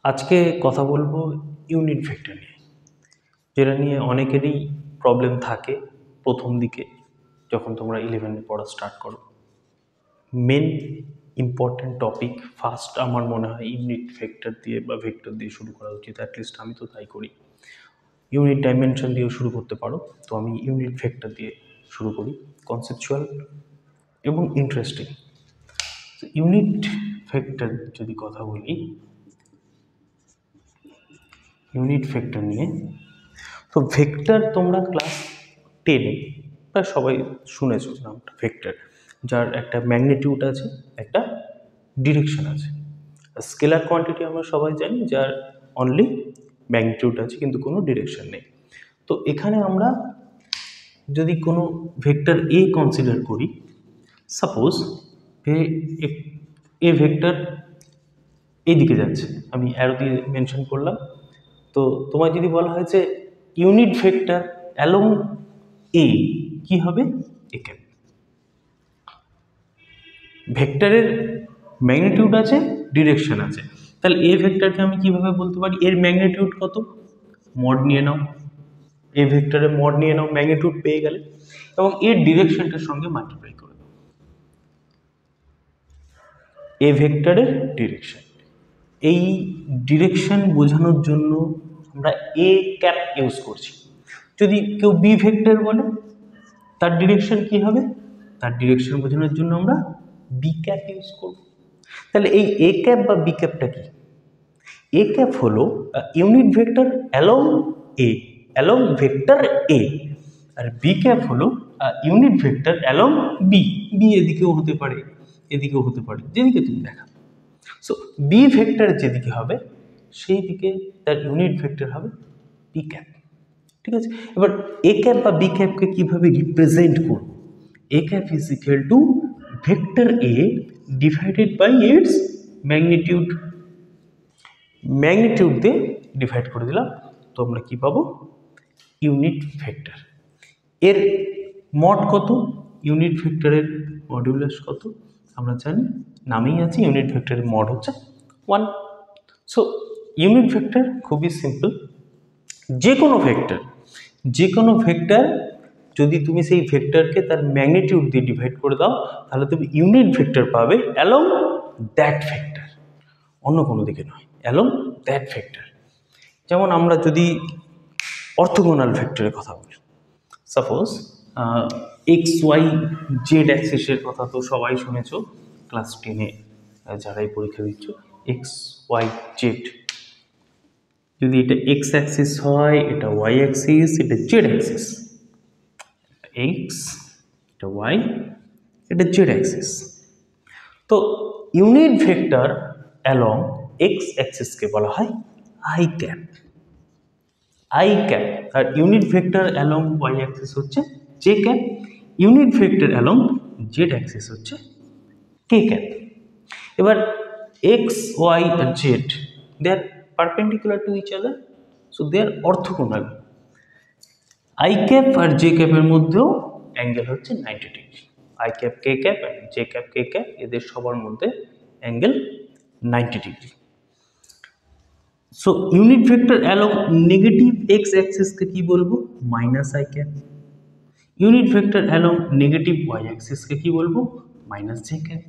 আজকে কথা বলবো ইউনিট ভেক্টর নিয়ে, যেটা নিয়ে অনেকেরই প্রবলেম থাকে প্রথম দিকে যখন তোমরা 11-এ পড়া স্টার্ট করো। মেন ইম্পর্টেন্ট টপিক ফার্স্ট আমার মনে হয় ইউনিট ভেক্টর দিয়ে বা ভেক্টর দিয়ে শুরু করা উচিত, অ্যাটলিস্ট আমি তো তাই করি। ইউনিট ডাইমেনশন দিয়েও শুরু করতে পারো, তো আমি ইউনিট ভেক্টর দিয়ে শুরু করি, কনসেপচুয়াল এবং ইন্টারেস্টিং। ইউনিট ভেক্টর যদি কথা বলি, ইউনিট ভেক্টর নিয়ে, তো ভেক্টর তোমরা ক্লাস 10-এ প্রায় সবাই শুনেছো নামটা ভেক্টর, যার একটা ম্যাগনিটিউড আছে, একটা ডিরেকশন আছে। স্কেলার কোয়ান্টিটি আমরা সবাই জানি, যার অনলি ম্যাগনিটিউড আছে কিন্তু কোনো ডিরেকশন নেই। তো এখানে আমরা যদি কোনো ভেক্টর এ কনসিডার করি, সাপোজ এ ভেক্টর এইদিকে যাচ্ছে, আমি অ্যারো দিয়ে মেনশন করলাম। তো তোমার যদি বলা হয় যে ইউনিট ভেক্টর অ্যালং এ কি হবে, এ ক্যাপ। ভেক্টরের ম্যাগনিটিউড আছে, ডিরেকশন আছে, তাহলে এ ভেক্টরকে আমি কিভাবে বলতে পারি, এর ম্যাগনিটিউড কত, মড নিয়ে নাও, এ ভেক্টরের মড নিয়ে নাও, ম্যাগনিটিউড পেয়ে গেলে, এবং এর ডিরেকশনটার সঙ্গে মাল্টিপ্লাই করে দাও। এ ভেক্টরের ডিরেকশন, এই ডিরেকশন বোঝানোর জন্য আমরা এ ক্যাপ ইউজ করছি। যদি কেউ বি ভেক্টর বলে, তার ডিরেকশন কি হবে, তার ডিরেকশন বোঝানোর জন্য আমরা বি ক্যাপ ইউজ করব। তাহলে এই এ ক্যাপ বা বি ক্যাপটা কি? এ ক্যাপ হলো unit vector along A, along vector A, আর বি ক্যাপ হলো unit vector along B. B এদিকেও হতে পারে, এদিকেও হতে পারে, যেদিকে তুমি দেখা। সো বি ভেক্টর যেদিকে হবে সেই দিকে তার ইউনিট ভেক্টর হবে বি ক্যাপ। ঠিক আছে, এবার এ ক্যাপ বা বি ক্যাপকে কিভাবে রিপ্রেজেন্ট করব? A cap is equal to vector A divided by its magnitude. Magnitude দিয়ে ডিভাইড করে দিলাম, তো আমরা কি পাবো, ইউনিট ভেক্টর। এর মড কত, ইউনিট ভেক্টরের মডিউলাস কত আমরা জানি, নামেই আছে ইউনিট ভেক্টরের মড হচ্ছে 1। সো ইউনিট ভেক্টর খুবই সিম্পল, যে কোনো ভেক্টর যদি তুমি সেই ভেক্টরকে তার ম্যাগনিটিউড দিয়ে ডিভাইড করে দাও, তাহলে তুমি ইউনিট ভেক্টর পাবে অ্যালং দ্যাট ভেক্টর, অন্য কোনো দিকে নয়, অ্যালং দ্যাট ভেক্টর। যেমন আমরা যদি অর্থোগোনাল ভেক্টরের কথা বলি, সাপোজ এক্স ওয়াই জেড অ্যাক্সিসের কথা তো সবাই শুনেছো ক্লাস 10-এ, যারাই পরীক্ষা দিচ্ছ। এক্স ওয়াই জেড, যদি এটা এক্স অ্যাক্সিস হয়, এটা ওয়াই অ্যাক্সিস, এটা জেড অ্যাক্সিস, এক্স, এটা ওয়াই, এটা জেড অ্যাক্সিস। তো ইউনিট ভেক্টর অ্যালং এক্স অ্যাক্সিসকে বলা হয় আই ক্যাপ, আই ক্যাপ, আর unit vector along Y axis হচ্ছে J cap, unit vector along Z axis হচ্ছে কে ক্যাপ। এবার এক্স ওয়াই আর Z, they are perpendicular to each other, so they are orthogonal. I cap আর J ক্যাপের মধ্যেও angle হচ্ছে 90 degree. I cap K cap আর J cap K cap, এদের সবার মধ্যে angle 90 degree. So unit vector along negative X অ্যাক্সিসকে কি বলবো, minus I cap. Unit vector along negative Y অ্যাক্সিসকে কি বলবো, মাইনাস জে ক্যাপ।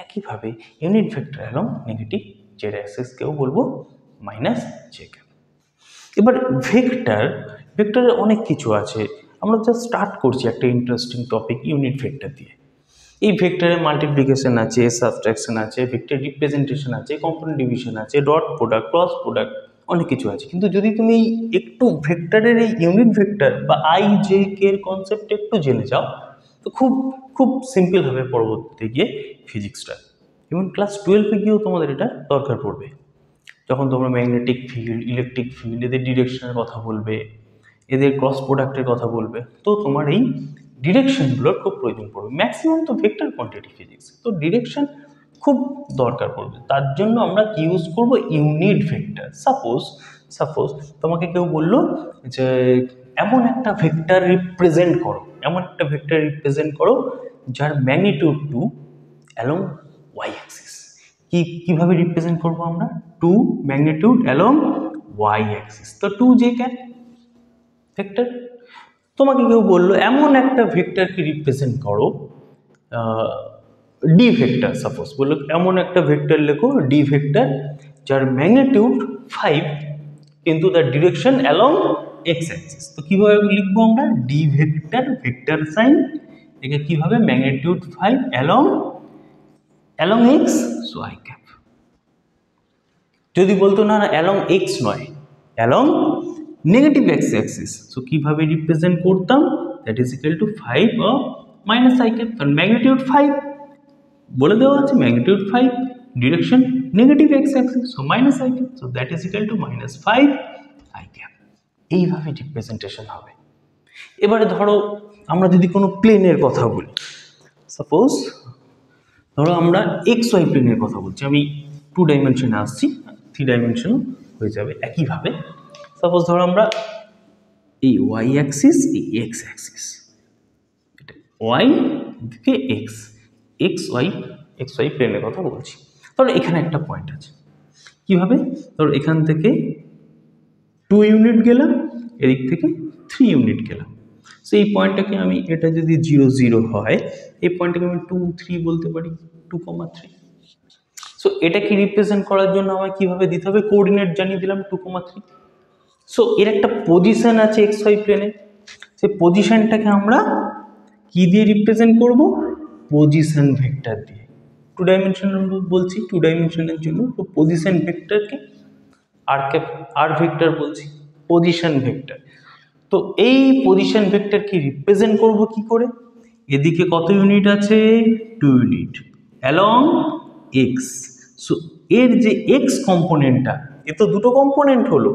একইভাবে unit vector along negative Z অ্যাক্সিসকেও বলবো মাইনাস জে ক্যাপ। এবার ভেক্টরের অনেক কিছু আছে, আমরা জাস্ট স্টার্ট করছি একটা ইন্টারেস্টিং টপিক ইউনিট ভেক্টর দিয়ে। এই ভেক্টরে মাল্টিপ্লিকেশন আছে, সাবট্রাকশন আছে, ভেক্টর রিপ্রেজেন্টেশন আছে, কম্পোনেন্ট ডিভিশন আছে, ডট প্রোডাক্ট, ক্রস প্রোডাক্ট, অনেক কিছু আছে। কিন্তু যদি তুমি একটু ভেক্টরের এই ইউনিট ভেক্টর বা আই জে কে এর কনসেপ্ট একটু জেনে যাও, তো খুব খুব সিম্পল হবে পরবর্তীতে গিয়ে ফিজিক্সটা। এবং ক্লাস 12-এ গিয়েও তোমাদের এটা দরকার পড়বে, যখন তোমরা ম্যাগনেটিক ফিল্ড, ইলেকট্রিক ফিল্ড, এদের ডিরেকশনের কথা বলবে, এদের ক্রস প্রোডাক্টের কথা বলবে, তো তোমার এই ডিরেকশনগুলোর খুব প্রয়োজন পড়বে। ম্যাক্সিমাম তো ভেক্টর কোয়ান্টিটি ফিজিক্স, তো ডিরেকশন খুব দরকার পড়বে। তার জন্য আমরা কি ইউজ করব, ইউনিট ভেক্টর। সাপোজ তোমাকে কেউ বললো যে এমন একটা ভেক্টর রিপ্রেজেন্ট করো যার ম্যাগনিটিউড 2 অ্যালং ওয়াই অ্যাক্সিস, কিভাবে রিপ্রেজেন্ট করব আমরা, 2 ম্যাগনিটিউড অ্যালং ওয়াই অ্যাক্সিস, তো 2 জে ক্যাপ ভেক্টর। তোমাকে কেউ বললো এমন একটা ভেক্টরকে রিপ্রেজেন্ট করো, ডি ভেক্টর, সাপোজ বললো এমন একটা ভেক্টর লেখো ডি ভেক্টর যার ম্যাগনিটিউড 5 কিন্তু তার ডিরেকশন অ্যালং এক্স অ্যাক্সিস। তো কিভাবে লিখবো আমরা, ডি ভেক্টর ভেক্টর সাইন একে কিভাবে magnitude 5 along x, so I cap. যদি বলতো না অ্যালং এক্স নয়, along negative X Axis, so কিভাবে রিপ্রেজেন্ট করতাম, that is equal two 5 of minus I cap, কারণ ম্যাগনিটিউড 5 বলে দেওয়া আছে, magnitude 5 direction negative X Axis, so minus I cap, so that is equal two minus 5 I cap. এইভাবে representation হবে। এবারে ধরো আমরা যদি কোনো প্লেনের কথা বলি, সাপোজ ধরো আমরা এক্স ওয়াই প্লেনের কথা বলছি, আমি 2 ডাইমেনশনে আসছি, 3 ডাইমেনশনও হয়ে যাবে একইভাবে। সাপোজ ধরো আমরা এই ওয়াই অ্যাক্সিস, এই এক্স অ্যাক্সিস, এটা ওয়াই দিকে এক্স, এক্স ওয়াই প্লেনের কথা বলছি। ধরো এখানে একটা পয়েন্ট আছে, কিভাবে, ধরো এখান থেকে 2 ইউনিট গেলাম, এদিক থেকে 3 ইউনিট গেলাম, সো এই পয়েন্টটাকে আমি, এটা যদি 0 0 হয়, এই পয়েন্টটাকে আমি 2 3 বলতে পারি, 2,3। সো এটাকে রিপ্রেজেন্ট করার জন্য আমায় কিভাবে দিতে হবে, কোঅর্ডিনেট জানিয়ে দিলাম 2,3। সো এর একটা পজিশন আছে এক্স ওয়াই প্লেনে, সেই পজিশনটাকে আমরা কি দিয়ে রিপ্রেজেন্ট করব, পজিশন ভেক্টর দিয়ে। 2 ডাইমেনশনাল বলছি, 2 ডাইমেনশনের জন্য তো পজিশন ভেক্টরকে আর ভেক্টর বলছি, পজিশন ভেক্টর। তো এই পজিশন ভেক্টরকে রিপ্রেজেন্ট করব কি করে, এদিকে কত ইউনিট আছে, 2 ইউনিট অ্যালং এক্স, সো এর যে এক্স কম্পোনেন্টটা, এ তো দুটো কম্পোনেন্ট হলো,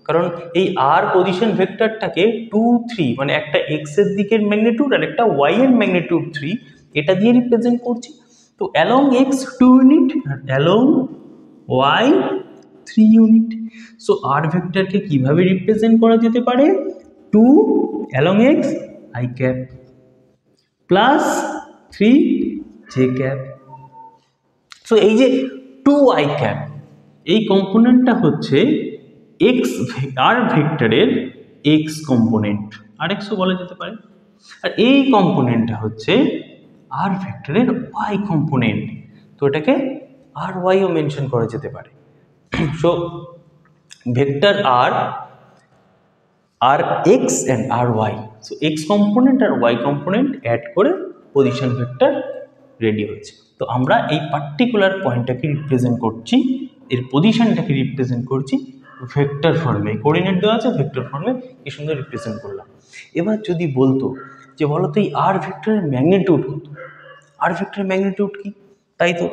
কারণ এই আর পজিশন ভেক্টরটাকে 2 3 মানে একটা এক্স এর দিকের ম্যাগনিটিউড আর একটা ওয়াই এর ম্যাগনিটিউড 3, এটা দিয়ে রিপ্রেজেন্ট করছি। তো অ্যালং এক্স 2 ইউনিট আর অ্যালং ওয়াই 3 ইউনিট। সো আর ভেক্টরকে কিভাবে রিপ্রেজেন্ট করা যেতে পারে, 2 along x I cap plus 3 J cap. So এই যে 2 আই ক্যাপ, এই কম্পোনেন্টটা হচ্ছে এক্স আর ভেক্টরের এক্স কম্পোনেন্ট, আর এক্সও বলা যেতে পারে, আর এই কম্পোনেন্টটা হচ্ছে আর ভেক্টরের ওয়াই কম্পোনেন্ট, তো এটাকে আর ওয়াইও মেনশন করা যেতে পারে। So vector R X and R Y, so X component আর ওয়াই কম্পোনেন্ট অ্যাড করে পজিশন ভেক্টর রেডি হয়েছে। তো আমরা এই পার্টিকুলার পয়েন্টটাকে রিপ্রেজেন্ট করছি, এর পজিশনটাকে রিপ্রেজেন্ট করছি ভেক্টর ফর্মে, কোঅর্ডিনেট দেওয়া আছে ভেক্টর ফর্মে, কি সুন্দর রিপ্রেজেন্ট করলাম। এবার যদি বলতো যে বলো তো এই আর ভেক্টরের ম্যাগনিটিউড কত, আর ভেক্টরের ম্যাগনিটিউড কি, তাই তো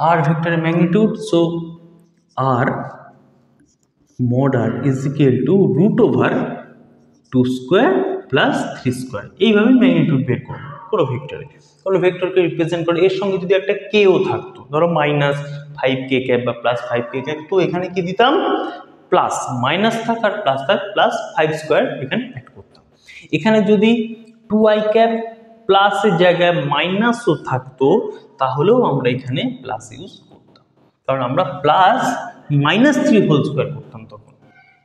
আর ভেক্টরের ম্যাগনিটিউড, সো আর mod r is equal to root over 2 square plus 3 square, এইভাবে ম্যাগনিটিউড বের করবো কোনো ভেক্টরে, কোনো ভেক্টরকে রিপ্রেজেন্ট করে। এর সঙ্গে যদি একটা কেও থাকতো, ধরো মাইনাস 5k ক্যাপ বা প্লাস 5k ক্যাপ, তো এখানে কি দিতাম, প্লাস মাইনাস থাক আর প্লাস থাক, প্লাস 5 স্কোয়ার এখানে অ্যাড করতাম। এখানে যদি 2i ক্যাপ প্লাসের জায়গায় মাইনাসও থাকতো, তাহলেও আমরা এখানে প্লাস ইউজ করতাম, কারণ আমরা প্লাস -3 হোল স্কোয়ার করতাম তখন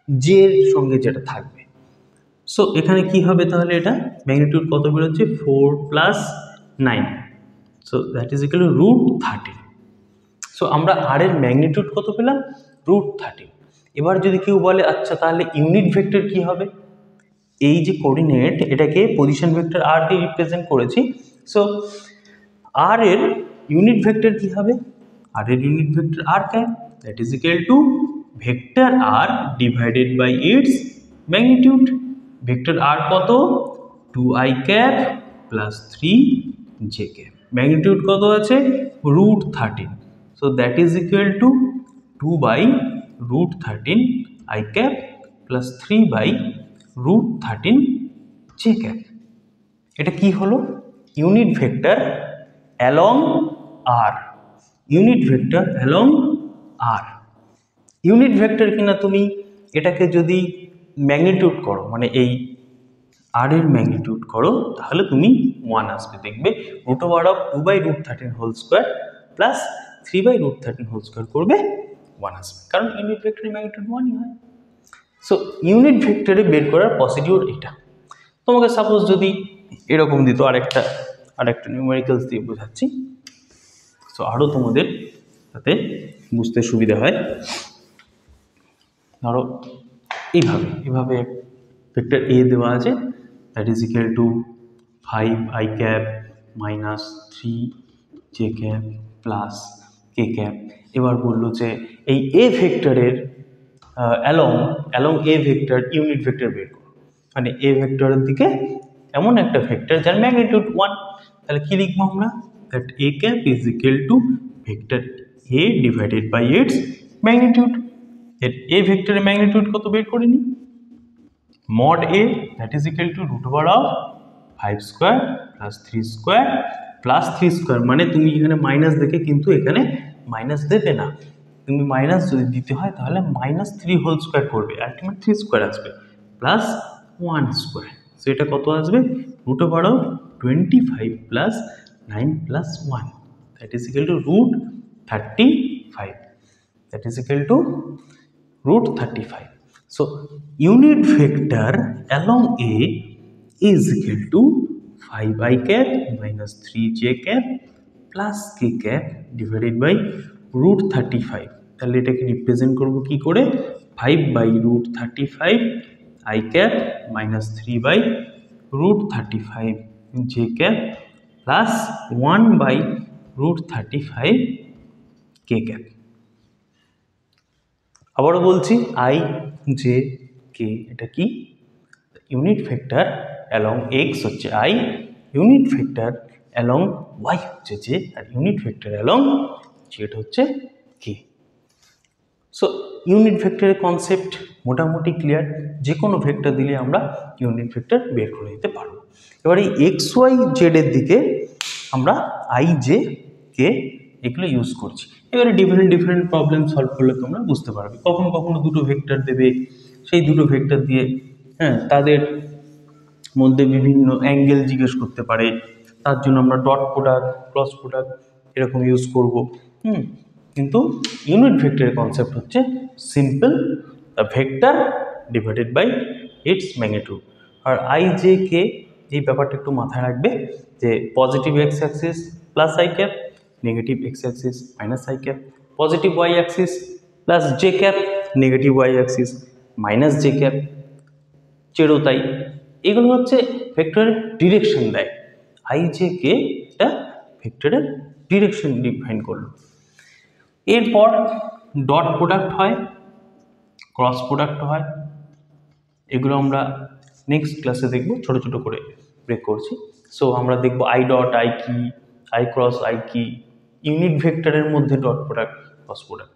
জে এর সঙ্গে যেটা থাকবে। সো এখানে কি হবে তাহলে, এটা ম্যাগনিটিউড কত বেরোচ্ছে, 4 + 9, so that is equal two √13। So আমরা আর এর ম্যাগনিটিউড কত পেলাম, √13। এবার যদি কেউ বলে আচ্ছা তাহলে ইউনিট ভেক্টর কি হবে, এই যে কোঅর্ডিনেট এটাকে পজিশন ভেক্টর আর দিয়ে রিপ্রেজেন্ট করেছি, সো আর এর ইউনিট ভেক্টর কি হবে, আর এর unit vector R cap, that is equal to vector r divided by its magnitude, vector r কত, 2i cap plus 3j cap, magnitude কত আছে, √13, so that is equal to 2/√13 i cap plus 3/√13 j cap। এটা কি হলো, unit vector along r, unit vector along R. Unit vector কিনা তুমি এটাকে যদি ম্যাগনিটিউড করো, মানে এই আর এর ম্যাগনিটিউড করো, তাহলে তুমি 1 আসবে, দেখবে √2/√13 whole square plus 3/√13 whole square করবে 1 আসবে, কারণ ইউনিট ভেক্টরের ম্যাগনিটিউড 1ই হয়। সো ইউনিট ভেক্টরে বের করার প্রসিডিউর এটা। তোমাকে সাপোজ যদি এরকম দিত, আরেকটা নিউমেরিক্যালস দিয়ে বোঝাচ্ছি, সো আরও তোমাদের তাতে বুঝতে সুবিধা হয়। ধরো এভাবে ভেক্টর এ দেওয়া আছে, that is equal two 5i cap minus 3j cap plus K cap. এবার বললো যে এই এ ভেক্টরের অ্যালং এ ভেক্টর ইউনিট ভেক্টর বের করো, মানে এ ভেক্টরের দিকে এমন একটা ভেক্টর যার ম্যাগনিটিউড 1, তাহলে কি লিখবো আমরা, that A cap is equal to vector A divided by its magnitude. এর এ ভেক্টরের ম্যাগনিটিউড কত বের করে নিই, mod a that is equal to √5 square plus 3 square plus 3 square, মানে তুমি এখানে মাইনাস দেখে কিন্তু এখানে মাইনাস দেবে না, তুমি মাইনাস যদি দিতে হয় তাহলে -3 হোল স্কোয়ার করবে, আলটিমেট 3 স্কোয়ার আসবে প্লাস 1 স্কোয়ার। সো এটা কত আসবে, √25 plus 9 plus 1 that is equal to √35, that is equal to √35. So unit vector along A is equal to 5i cap minus 3j cap plus k cap divided by √35. তাহলে এটাকে represent করব কি করে, 5/√35 i cap minus 3/√35 j cap plus 1/√35 k cap। আবারও বলছি, I J K এটা কি, unit vector along X হচ্ছে I, unit vector along Y হচ্ছে জে, আর ইউনিট ভেক্টর অ্যালং জেড হচ্ছে কে। সো ইউনিট ভেক্টরের কনসেপ্ট মোটামুটি ক্লিয়ার, যে কোনো ভেক্টর দিলে আমরা ইউনিট ভেক্টর বের করে দিতে পারবো। এবার এই এক্স ওয়াই জেডের দিকে আমরা আই জে কে এগুলো ইউজ করছি। এবারে ডিফারেন্ট প্রবলেম সলভ করলে তোমরা বুঝতে পারবে, কখনো দুটো ভেক্টর দেবে, সেই দুটো ভেক্টর দিয়ে তাদের মধ্যে বিভিন্ন অ্যাঙ্গেল জিজ্ঞেস করতে পারে, তার জন্য আমরা ডট প্রোডাক্ট ক্রস প্রোডাক্ট এরকম ইউজ করব। কিন্তু ইউনিট ভেক্টরের কনসেপ্ট হচ্ছে simple, the vector divided by its magnitude. আর আই জে কে এই ব্যাপারটা একটু মাথায় রাখবে যে positive X axis plus I cap, negative X axis minus I cap, positive Y axis plus J cap, negative Y axis minus J cap, চেরো তাই। এগুলো হচ্ছে ভেক্টরের ডিরেকশন দেয়। আই জে কে এটা ভেক্টরের ডিরেকশন ডিফাইন করলো। এরপর ডট প্রোডাক্ট হয়, ক্রস প্রোডাক্ট হয়, এগুলো আমরা নেক্সট ক্লাসে দেখব, ছোট ছোট করে ব্রেক করছি। সো আমরা দেখব আই ডট আই কি, আই ক্রস আই কি, ইউনিট ভেক্টরের মধ্যে ডট প্রোডাক্ট ক্রস প্রোডাক্ট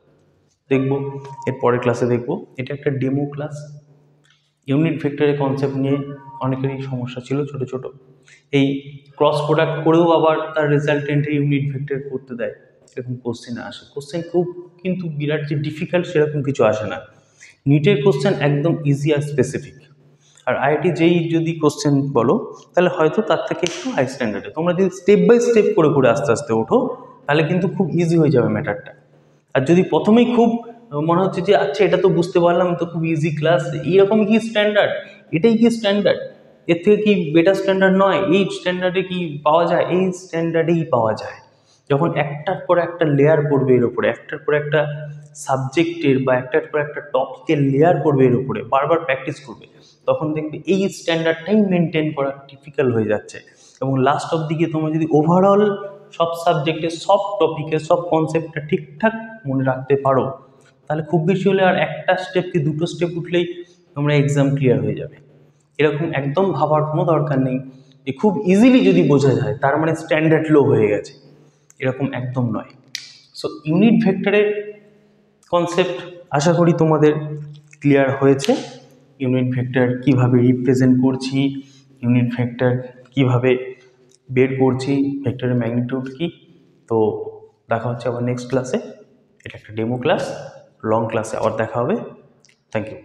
দেখব এর পরের ক্লাসে দেখব। এটা একটা ডেমো ক্লাস। ইউনিট ভেক্টরের কনসেপ্ট নিয়ে অনেকেরই সমস্যা ছিল ছোট ছোট, এই ক্রস প্রোডাক্ট করেও আবার তার রেজাল্টেন্টে ইউনিট ভেক্টর করতে দেয়, এরকম কোশ্চেন আসে। কোশ্চেন খুব কিন্তু বিরাট যে ডিফিকাল্ট সেরকম কিছু আসে না, নিটের কোশ্চেন একদম ইজি আর স্পেসিফিক। আর আইআইটি যেই যদি কোশ্চেন বলো তাহলে হয়তো তার থেকে একটু হাই স্ট্যান্ডার্ডে, তোমরা যদি স্টেপ বাই স্টেপ করে করে আস্তে আস্তে ওঠো তাহলে কিন্তু খুব ইজি হয়ে যাবে ম্যাটারটা। আর যদি প্রথমেই খুব মনে হচ্ছে যে আচ্ছা এটা তো বুঝতে পারলাম, তো খুব ইজি ক্লাস, এইরকম কি স্ট্যান্ডার্ড, এটাই কি স্ট্যান্ডার্ড, এর থেকে কি বেটার স্ট্যান্ডার্ড নয়, এই স্ট্যান্ডার্ডে কি পাওয়া যায়, এই স্ট্যান্ডার্ডেই পাওয়া যায়। যখন একটার পর একটা লেয়ার পড়বে এর উপরে, একটার পর একটা সাবজেক্টের বা একটার পর একটা টপিকের লেয়ার পড়বে এর উপরে, বারবার প্র্যাকটিস করবে, তখন দেখবে এই স্ট্যান্ডার্ডটাই মেনটেন করা ডিফিকাল্ট হয়ে যাচ্ছে। এবং লাস্ট অব দিকে তোমরা যদি ওভারঅল সব সাবজেক্টের সব টপিকের সব কনসেপ্টটা ঠিকঠাক মনে রাখতে পারো, তাহলে খুব বেশি হলে আর একটা স্টেপ কি দুটো স্টেপ উঠলেই তোমরা এক্সাম ক্লিয়ার হয়ে যাবে। এরকম একদম ভাবার কোনো দরকার নেই যে খুব ইজিলি যদি বোঝা যায় তার মানে স্ট্যান্ডার্ড লো হয়ে গেছে, এরকম একদম নয়। সো ইউনিট ভেক্টরের কনসেপ্ট আশা করি তোমাদের ক্লিয়ার হয়েছে। ইউনিট ভেক্টর কিভাবে রিপ্রেজেন্ট করছি, ইউনিট ভেক্টর কিভাবে বের করছি, ভেক্টরের ম্যাগনিটিউড কি। তো দেখা হচ্ছে আবার নেক্সট ক্লাসে। এটা একটা ডেমো ক্লাস, লং ক্লাসে আবার দেখা হবে। Thank you.